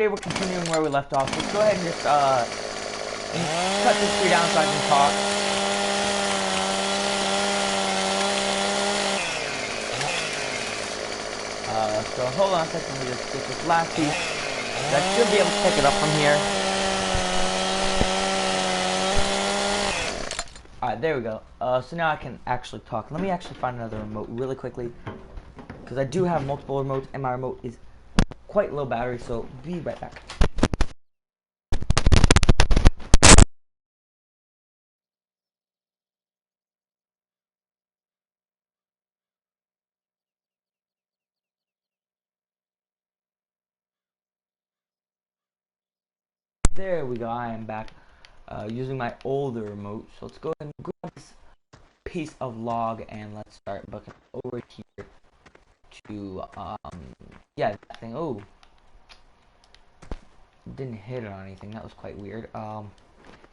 today we're continuing where we left off. Let's go ahead and just cut this tree down so I can talk. So hold on a second, let me just get this last piece. I should be able to pick it up from here. Alright, there we go. So now I can actually talk. Let me actually find another remote really quickly, because I do have multiple remotes and my remote is quite low battery, so be right back. There we go, I am back using my older remote. So let's go ahead and grab this piece of log and let's start booking over here to, yeah, that thing. Oh, didn't hit it on anything, that was quite weird.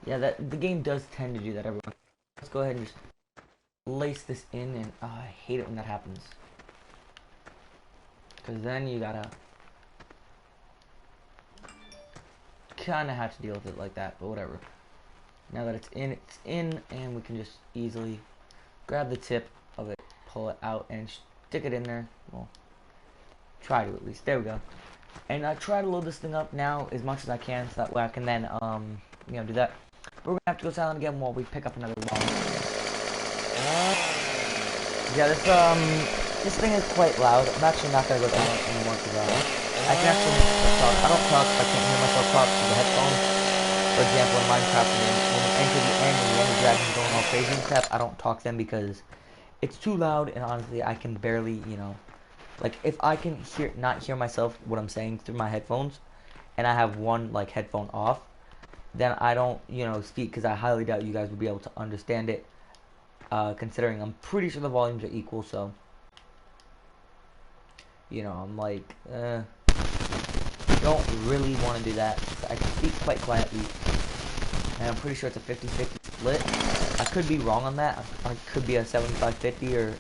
Yeah, the game does tend to do that everyone. Let's go ahead and just lace this in, and I hate it when that happens, because then you gotta kind of have to deal with it like that, but whatever. Now that it's in, and we can just easily grab the tip of it, pull it out, and stick it in there. Well, try to at least. There we go. And I try to load this thing up now as much as I can, so that way I can then, do that. But we're gonna have to go silent again while we pick up another log. Yeah, this thing is quite loud. I'm actually not gonna go down it anymore because I can actually talk. I don't talk if I can't hear myself talk through the headphones. For example, in Minecraft, when we enter the end and the Ender Dragon's going all crazy and stuff, I don't talk then because it's too loud, and honestly, I can barely, like, if I can not hear myself, what I'm saying through my headphones, and I have one, like, headphone off, then I don't, speak, because I highly doubt you guys would be able to understand it, considering I'm pretty sure the volumes are equal, so, I'm like, don't really want to do that. I can speak quite quietly, and I'm pretty sure it's a 50-50 split. I could be wrong on that. It could be a 75-50 or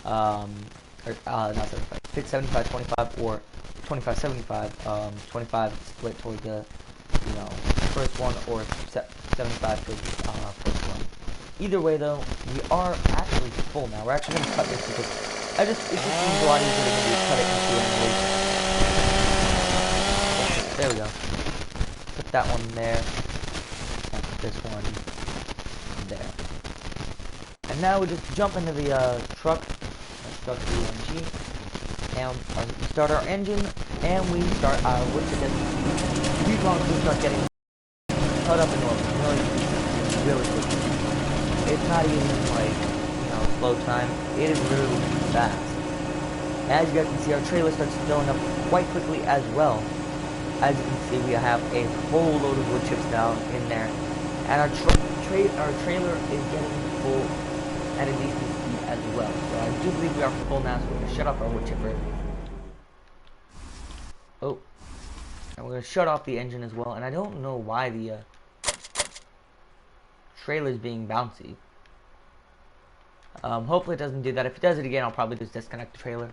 not 75, 75-25 or 25-75, 25 split toward the, first one, or 75 for the first one. Either way though, we are actually full now. We're actually going to cut this because it just seems a lot easier to cut it into animation. There we go. Put that one there. And put this one there. And now we just jump into the truck. Let's start the ENG. And we start our engine. And we start our wood chip. These ones we start getting cut up in really quick. It's not even like, slow time. It is literally fast. As you guys can see, our trailer starts filling up quite quickly as well. As you can see, we have a whole load of wood chips down in there, and our trailer is getting full at a decent speed as well. So I do believe we are full now, so we're going to shut off our wood chipper. Oh, and we're going to shut off the engine as well, and I don't know why the trailer is being bouncy. Hopefully it doesn't do that. If it does it again, I'll probably just disconnect the trailer.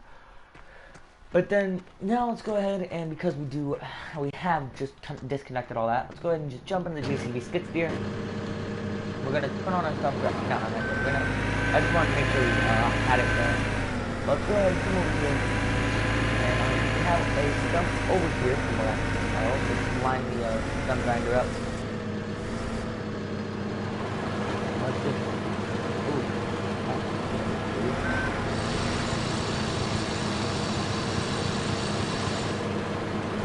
But then, now let's go ahead, and because we have just disconnected all that, let's go ahead and just jump into the JCB skid steer. We're going to turn on our thumb graph. No, I just want to make sure we had it there. Let's go ahead and come over here, and we have a stump over here from what I can tell. Let's line the thumb grinder up. Let's just,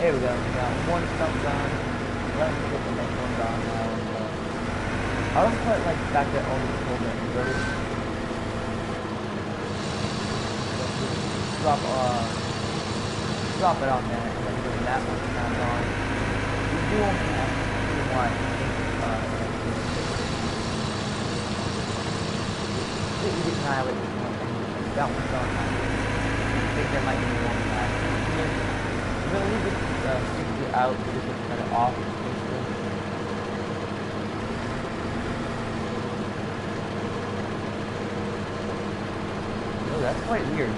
there we go, we got one stump done. Let's get the next one done now. I don't quite like the fact that only the folder inverted. Drop it on there, and then doing that one kind of on. We do only have one, we did annihilate this one, and that one's done. I think there might be one back. We're going to leave it stick out, so just cut it off, basically. Oh, that's quite weird.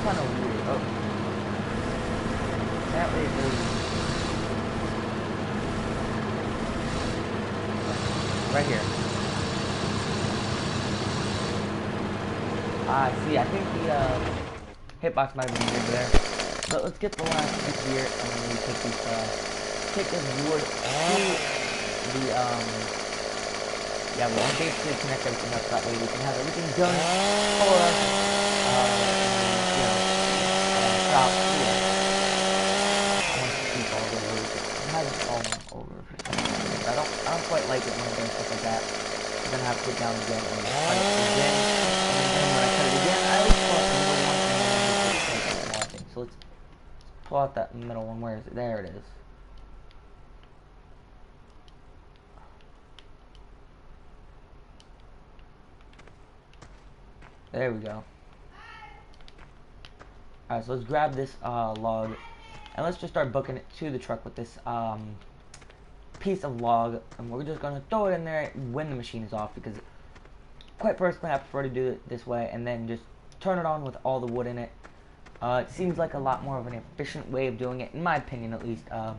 kind of weird. Oh. That way it goes. Right here. See, I think the hitbox might have been weird there. But let's get the last piece here, and then we take these, take this wood to the, yeah, we'll basically connect everything up that way. We can have everything done for us, you know, stop here. I want to keep all the wood. It has it all over for some reason. I don't quite like it when it does stuff like that. I'm gonna have to get down again and cut it again. And then when I cut it again, I always pull out the middle one and then just take a small thing. So let's pull out that middle one. Where is it? There it is. There we go. Alright, so let's grab this log and let's just start booking it to the truck with this piece of log, and we're just gonna throw it in there when the machine is off, because quite personally I prefer to do it this way and then just turn it on with all the wood in it. It seems like a lot more of an efficient way of doing it, in my opinion at least. You know,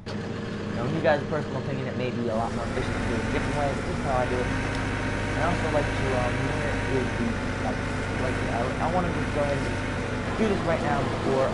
in you guys' personal opinion, it may be a lot more efficient to do it a different way, but this is how I do it. And I also like to mirror the I want to just go ahead and do this right now before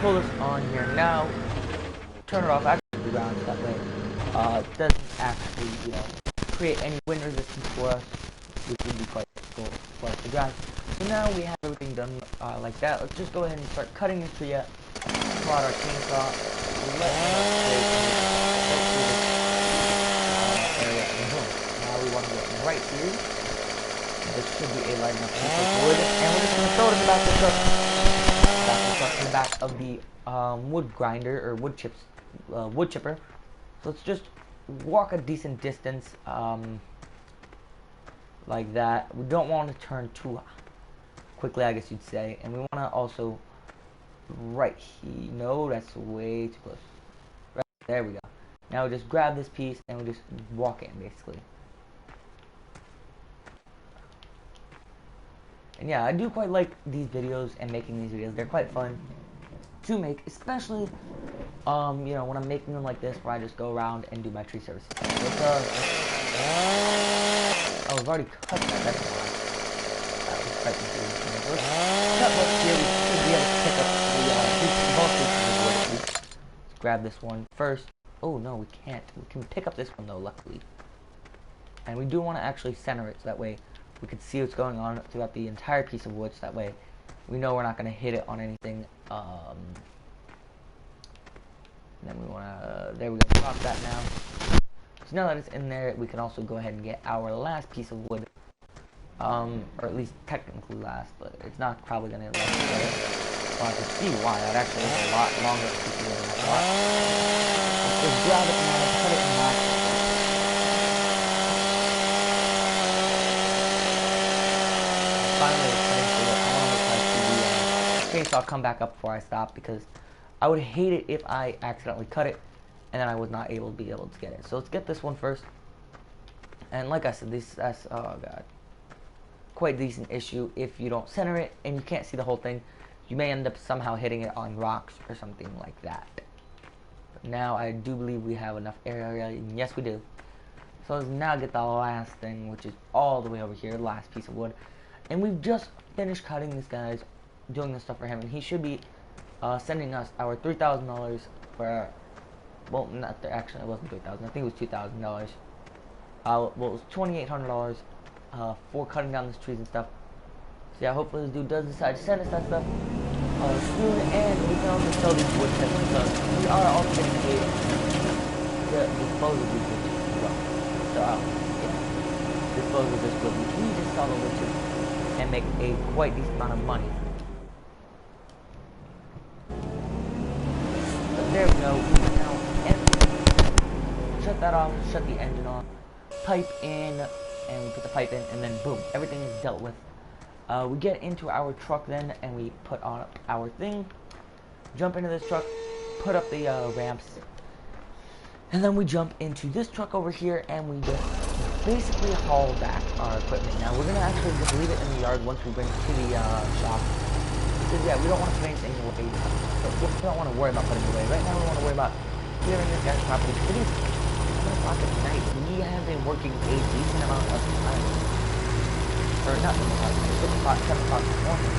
pull this on here now, turn it off actually the ground, so that way it doesn't actually, you know, create any wind resistance for us, which would be quite difficult for us to drive. So now we have everything done like that. Let's just go ahead and start cutting this tree up, pull out our chainsaw, let it area, and boom. Now we want to get right here. This should be a light enough piece of wood, and we're just going to throw it in the back of the truck. In the back of the wood grinder or wood chipper. So let's just walk a decent distance like that. We don't want to turn too quickly, I guess you'd say, and we want to also right here. No, that's way too close. Right there we go. Now we just grab this piece and we just walk in basically. And yeah, I do quite like these videos and making these videos. They're quite fun to make, especially, you know, when I'm making them like this, where I just go around and do my tree services. Oh, we've already cut that. That's why. That was quite confusing. Let's cut what's here. We should be able to pick up both pieces of wood. Let's grab this one first. Oh no, we can't. We can pick up this one though, luckily. And we do want to actually center it, so that way we can see what's going on throughout the entire piece of wood, so that way we know we're not going to hit it on anything. And then we want to, there we go, drop that now. So now that it's in there, we can also go ahead and get our last piece of wood. Or at least technically last, but it's not probably going to last together. Well, I can see why. That actually is a lot longer piece of wood than I thought. Let's just grab it now, put it in that. Finally, I want to chainsaw come back up before I stop, because I would hate it if I accidentally cut it and then I was not able to get it. So let's get this one first. And like I said, that's oh god, quite a decent issue. If you don't center it and you can't see the whole thing, you may end up somehow hitting it on rocks or something like that. But now I do believe we have enough area, and yes we do. So let's now get the last thing, which is all the way over here, the last piece of wood. And we've just finished cutting this guy's, doing this stuff for him, and he should be sending us our $3,000 for, well, not there, actually it wasn't $3,000, I think it was $2,000. Well, it was $2,800 for cutting down these trees and stuff. So yeah, hopefully this dude does decide to send us that stuff soon, and we can also sell these wood chips, because we are also getting paid dispose of these witches as well. So, yeah, dispose of this wood, which we just sell the witches and make a quite decent amount of money. But there we go. We can now shut that off, shut the engine off, pipe in, and we put the pipe in, and then boom, everything is dealt with. We get into our truck then, and we put on our thing, jump into this truck, put up the ramps, and then we jump into this truck over here, and we just basically haul back our equipment. Now, we're going to actually just leave it in the yard once we bring it to the shop, because, yeah, we don't want to put anything away, so we don't want to worry about putting it away. Right now, we want to worry about clearing this guy's property. It is 7 o'clock at night. We have been working a decent amount of time. Or not 7 o'clock, 7 o'clock this morning,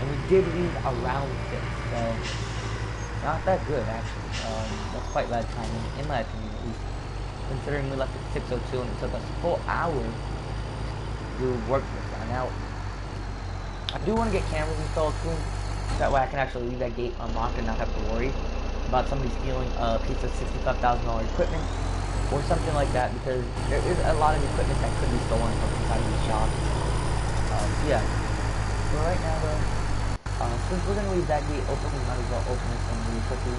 and we did leave around 6, so not that good actually. That's quite bad timing, in my opinion at least, considering we left at 6:02 and it took us a full hour to work this guy. Now, I do want to get cameras installed soon, that way I can actually leave that gate unlocked and not have to worry about somebody stealing a piece of $65,000 equipment or something like that, because there is a lot of equipment that could be stolen from inside of the shop. Yeah. So right now though, since we're going to leave that gate open, we might as well open this one really quickly.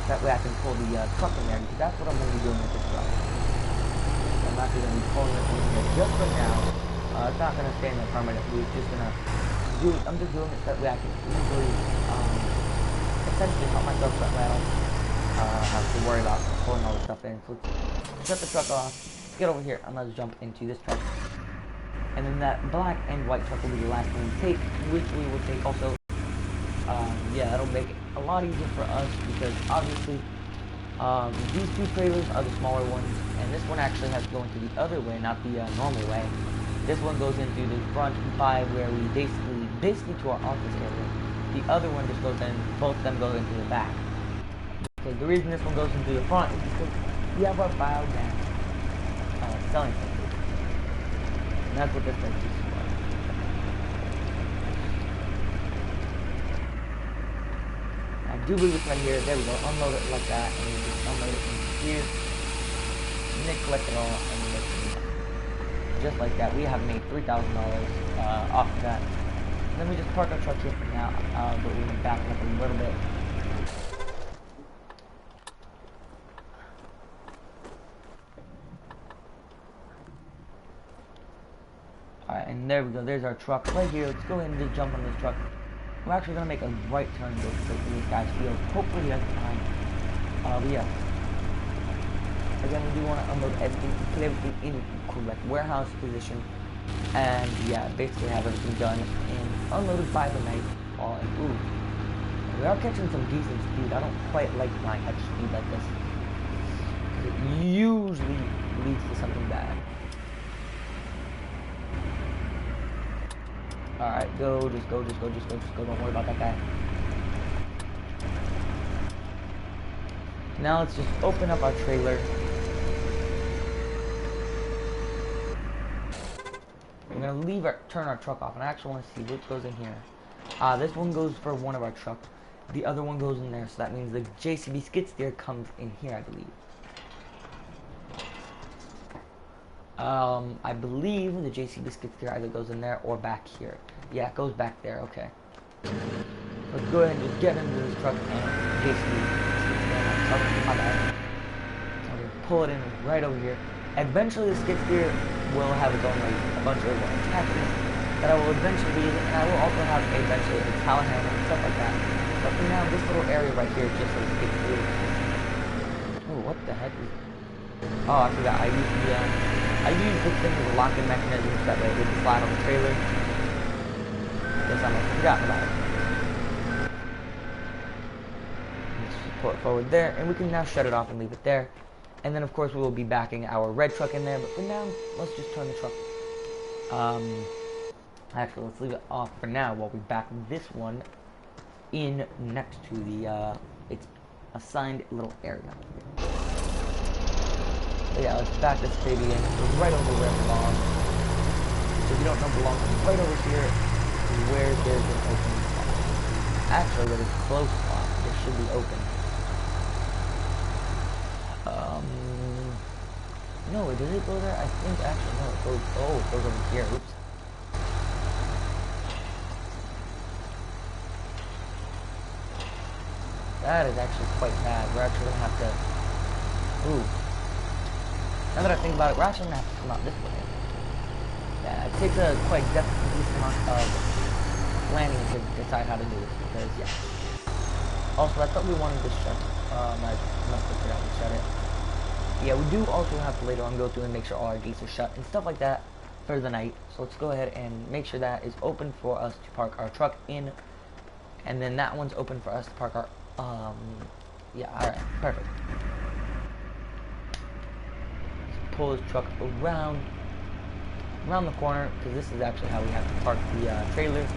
That way I can pull the truck in there, because that's what I'm going to be doing with this truck. I'm actually going to be pulling it in here just for now. It's not going to stay in there permanently. It's just going to do, I'm just doing it that way I can easily, essentially help myself front rattle. Have to worry about pulling all the stuff in. So let's shut the truck off, get over here, and let's jump into this truck. And then that black and white truck will be the last one we take, which we will take also. Yeah, that'll make it a lot easier for us, because obviously these two trailers are the smaller ones, and this one actually has to go into the other way, not the normal way. This one goes into the front by where we basically to our office area. The other one just goes in, both of them go into the back. So the reason this one goes into the front is because we have our biogas selling center. And that's what this place is for. I do believe it's right here. There we go. Unload it like that. And we just unload it into here. And then collect it all. And just like that. We have made $3,000 off of that. And then we just park our truck here for now. But we're going to back up a little bit. Alright, and there we go, there's our truck right here. Let's go ahead and just jump on this truck. We're actually going to make a right turn to these guys' field. Hopefully he has time. But yeah. Again, we do want to unload everything, put everything in correct warehouse position. And yeah, basically have everything done and unloaded by the night. Ooh. We are catching some decent speed. I don't quite like my catch speed like this. It usually leads to something bad. Alright, just go, don't worry about that guy. Now let's just open up our trailer. We're gonna turn our truck off, and I actually want to see which goes in here. This one goes for one of our trucks. The other one goes in there, so that means the JCB skid steer comes in here, I believe. I believe the JCB skid steer either goes in there or back here. Yeah, it goes back there, okay. Let's go ahead and just get into this truck and JCB skid steer on our truck. My bad. I'm gonna pull it in right over here. Eventually the skid steer will have its own like a bunch of attachments that I will eventually use, and I will also have eventually a telehandler and stuff like that. But for now, this little area right here is just a skid steer. Oh, what the heck is... Oh, I forgot. I use this thing as a locking mechanism so that way it wouldn't slide on the trailer. Guess I must have forgotten about it. Let's just pull it forward there, and we can now shut it off and leave it there. And then, of course, we will be backing our red truck in there. But for now, let's just turn the truck. Actually, let's leave it off for now while we back this one in next to the its assigned little area. But yeah, let's back this baby in. It's right over where it belongs. So if you don't know, it belongs right over here where there's an open spot. Actually, where there's a closed spot, there should be open. No, does it go there? I think actually no, it goes. Oh, it goes over here. Oops. That is actually quite bad. We're actually gonna have to. Ooh. Now that I think about it, we're actually gonna have to come out this way. Yeah, it takes a quite decent amount of planning to decide how to do this because yeah. Also, I thought we wanted to shut. I must have forgot to shut it. Yeah, we do also have to later on go through and make sure all our gates are shut and stuff like that for the night. So let's go ahead and make sure that is open for us to park our truck in, and then that one's open for us to park our. Yeah, all right, perfect. Let's pull this truck around the corner because this is actually how we have to park the trailer.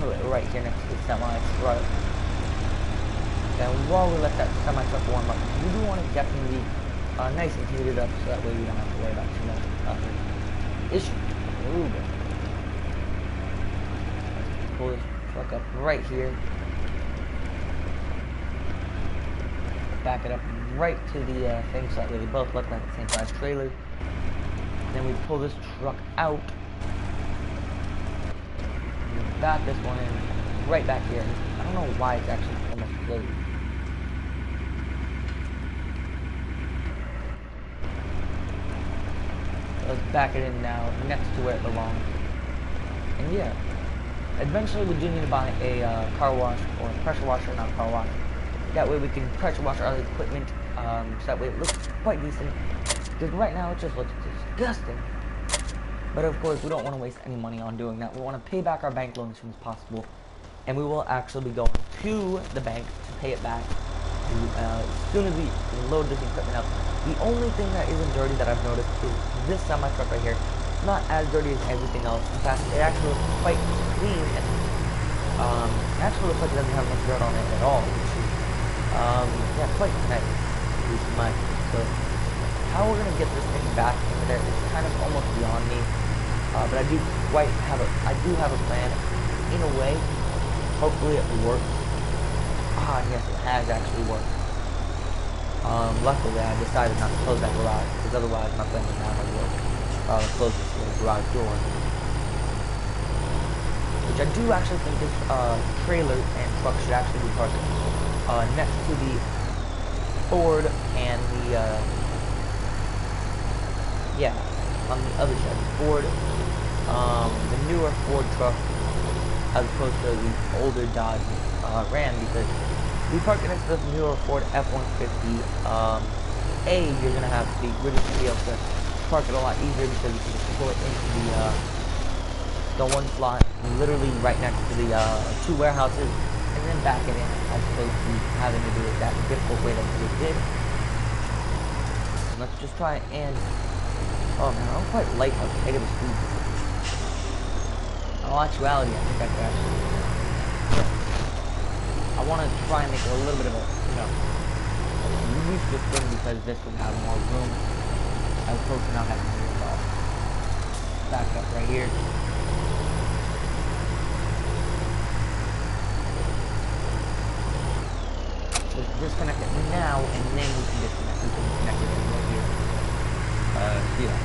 Put it right here next to the semi truck. And while we let that semi truck warm up, we do want to definitely nice and heated up so that way we don't have to worry about too much issue. Ooh, let's pull this truck up right here. Back it up right to the thing so that way they both look like the same size trailer. Then we pull this truck out. And back this one in right back here. I don't know why it's actually almost closed. Let's back it in now, next to where it belongs. And yeah, eventually we do need to buy a car wash or a pressure washer, not car wash. That way we can pressure wash our other equipment, so that way it looks quite decent. Because right now it just looks disgusting. But of course we don't want to waste any money on doing that. We want to pay back our bank loan as soon as possible. And we will actually be going to the bank to pay it back as soon as we load this equipment up. The only thing that isn't dirty that I've noticed is this semi truck right here. It's not as dirty as everything else. In fact, it actually looks quite clean and it actually looks like it doesn't have much dirt on it at all, which is yeah, quite nice, at least in my opinion. So how we're gonna get this thing back into there is kind of almost beyond me. But I do have a plan in a way. Hopefully it works. Yes, it has actually worked. Luckily I decided not to close that garage, because otherwise my plan would not have worked. Close this garage door. Which I do actually think this trailer and truck should actually be parked next to the Ford and the, yeah, on the other side, the Ford, the newer Ford truck, as opposed to the older Dodge Ram, because we park it next to the newer Ford F-150. You're gonna have to we're just gonna be able to park it a lot easier because you can just pull it into the one slot, literally right next to the two warehouses, and then back it in, as opposed to having to do it that difficult way that we did. And let's just try and oh man, I don't quite like how tight of a squeeze this is. In all actuality, I think I could actually. I want to try and make it a little bit of a, use this thing because this would have more room as opposed to not having room at all. Back it up right here. Just disconnect it now, and then we can disconnect. We can connect it right here. Yeah.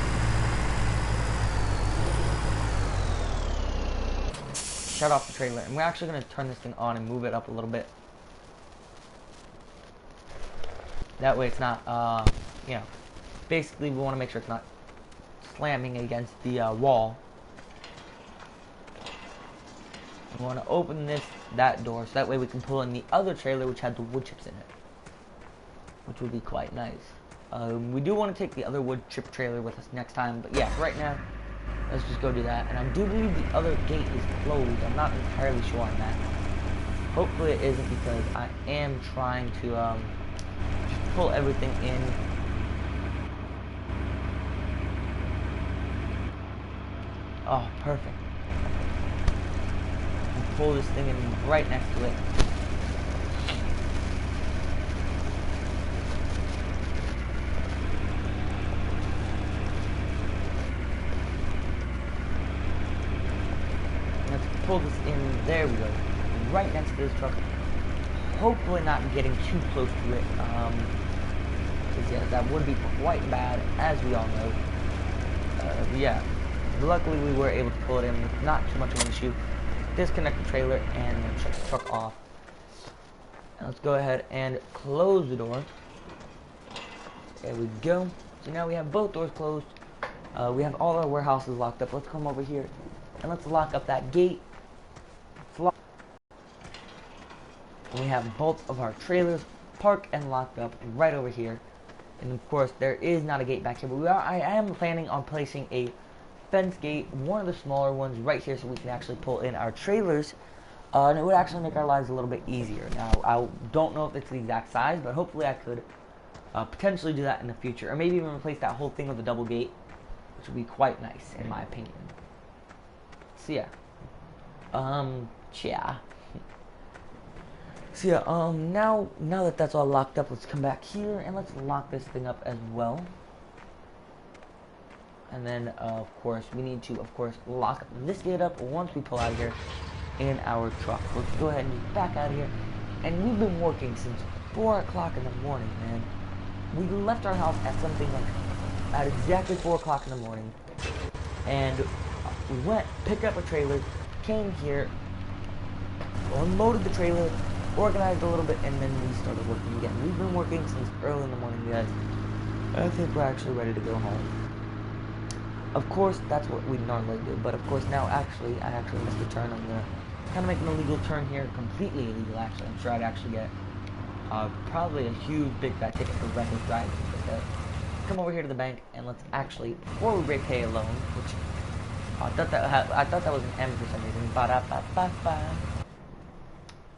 Shut off the trailer, and we're actually going to turn this thing on and move it up a little bit. That way it's not, basically we want to make sure it's not slamming against the wall. We want to open that door, so that way we can pull in the other trailer which had the wood chips in it, which would be quite nice. We do want to take the other wood chip trailer with us next time, but yeah, right now, let's just go do that. And I do believe the other gate is closed. I'm not entirely sure on that. Hopefully it isn't, because I am trying to just pull everything in. Oh, perfect. And pull this thing in right next to it. Pull this in, there we go, right next to this truck. Hopefully not getting too close to it. because yeah, that would be quite bad, as we all know. Yeah, luckily we were able to pull it in with not too much of an issue. Disconnect the trailer and then shut the truck off. And let's go ahead and close the door. There we go. So now we have both doors closed. We have all our warehouses locked up. Let's come over here and let's lock up that gate. We have both of our trailers parked and locked up right over here. And of course, there is not a gate back here, but I am planning on placing a fence gate, one of the smaller ones, right here so we can actually pull in our trailers. And it would actually make our lives a little bit easier. Now, I don't know if it's the exact size, but hopefully I could potentially do that in the future. Or maybe even replace that whole thing with a double gate, which would be quite nice, in my opinion. So yeah. Yeah. So yeah, now that that's all locked up, let's come back here and let's lock this thing up as well. And then, of course, we need to, lock this gate up once we pull out of here in our truck. Let's go ahead and get back out of here. And we've been working since 4 o'clock in the morning, man. We left our house at something like, at exactly 4 o'clock in the morning. And we went, picked up a trailer, came here, unloaded the trailer, organized a little bit, and then we started working again. We've been working since early in the morning, guys. I think we're actually ready to go home. Of course, that's what we normally do, but of course now I actually missed a turn. I'm gonna kind of make an illegal turn here, completely illegal actually. I'm sure I'd actually get probably a huge big fat ticket for reckless driving. But come over here to the bank and let's actually, before we repay a loan, which I thought that was an M for some reason. Ba-da-ba-ba-ba.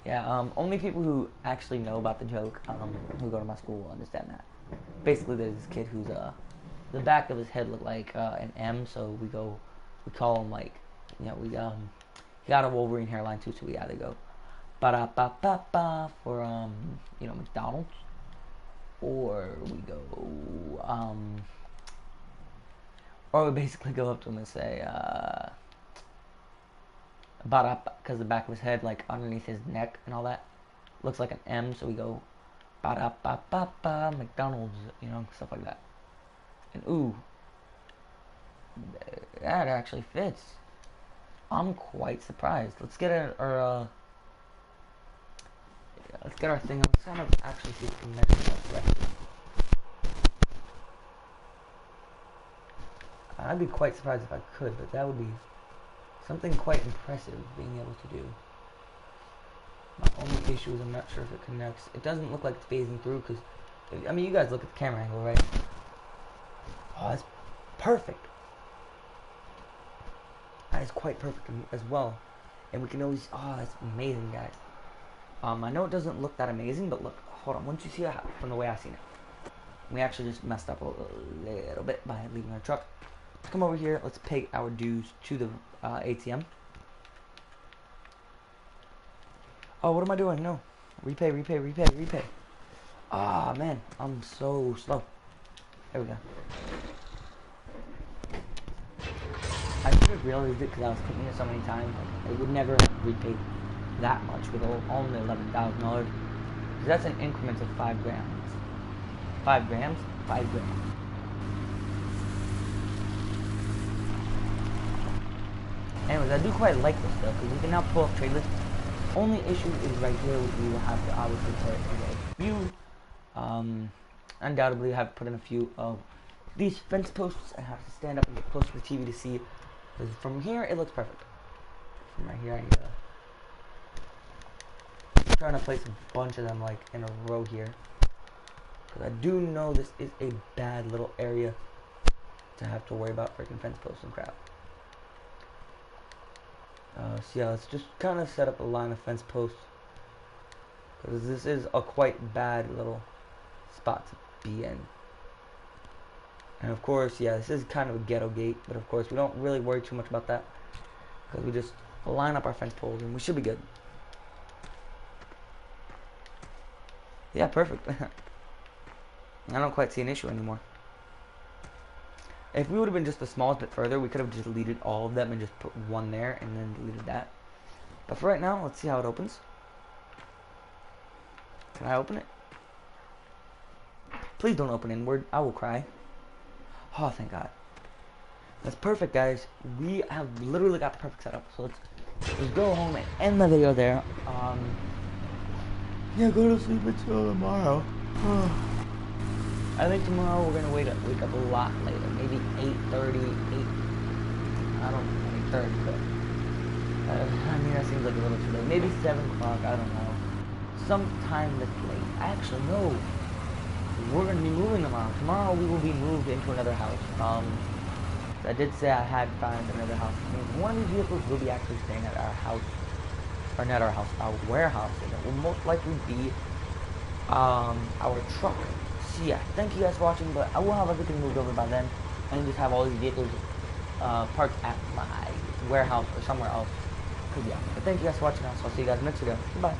Yeah, only people who actually know about the joke, who go to my school will understand that. Basically, there's this kid who's the back of his head looked like an M, so we call him like, you know, he got a Wolverine hairline too, so we either go ba-da-ba-ba-ba for you know, McDonald's, or we go or we basically go up to him and say because the back of his head, like underneath his neck and all that, looks like an M, so we go ba-da-ba-ba-ba McDonald's, you know, stuff like that. And ooh, that actually fits. I'm quite surprised. Let's get our thing. Let's kind of actually see if we can measure that correctly. I'd be quite surprised if I could, but that would be something quite impressive being able to do. My only issue is I'm not sure if it connects. It doesn't look like it's phasing through because, I mean, you guys look at the camera angle, right? Oh, that's perfect. That is quite perfect as well. And we can always, oh, that's amazing, guys. I know it doesn't look that amazing, but look, hold on. Once you see it from the way I seen it, we actually just messed up a little bit by leaving our truck. Let's come over here. Let's pay our dues to the ATM. Oh, what am I doing? No. Repay. Ah, man. I'm so slow. There we go. I should have realized it because I was clicking it so many times. Like, it would never have repaid that much with only $11,000. That's an increment of 5 grams. 5 grams? 5 grams. Anyways, I do quite like this though, because we can now pull up trailers. Only issue is right here, we will have to obviously put a few, undoubtedly have to put in a few of these fence posts. I have to stand up and get close to the TV to see, because from here it looks perfect. From right here, I'm trying to place a bunch of them like in a row here, because I do know this is a bad little area to have to worry about freaking fence posts and crap. So yeah, let's just kind of set up a line of fence posts, because this is a quite bad little spot to be in. And of course, yeah, this is kind of a ghetto gate, but of course we don't really worry too much about that, because we just line up our fence poles and we should be good. Yeah, perfect. I don't quite see an issue anymore. If we would have been just the smallest bit further, we could have just deleted all of them and just put one there and then deleted that. But for right now, let's see how it opens. Can I open it? Please don't open inward. I will cry. Oh, thank God. That's perfect, guys. We have literally got the perfect setup. So let's go home and end the video there. Yeah, go to sleep until tomorrow. I think tomorrow we're gonna wake up a lot later. Maybe 8:30, 8. I don't know, 8:30, but I mean that seems like a little too late. Maybe 7 o'clock. I don't know. Sometime this late. Actually, no. We're gonna be moving tomorrow. Tomorrow we will be moved into another house. I did say I had found another house. It means one of these vehicles will be actually staying at our house, or not our house, our warehouse, and it will most likely be our truck. So yeah, thank you guys for watching, but I will have everything moved over by then, and just have all these vehicles parked at my warehouse or somewhere else. Cause yeah, but thank you guys for watching. So I'll see you guys next video. Goodbye.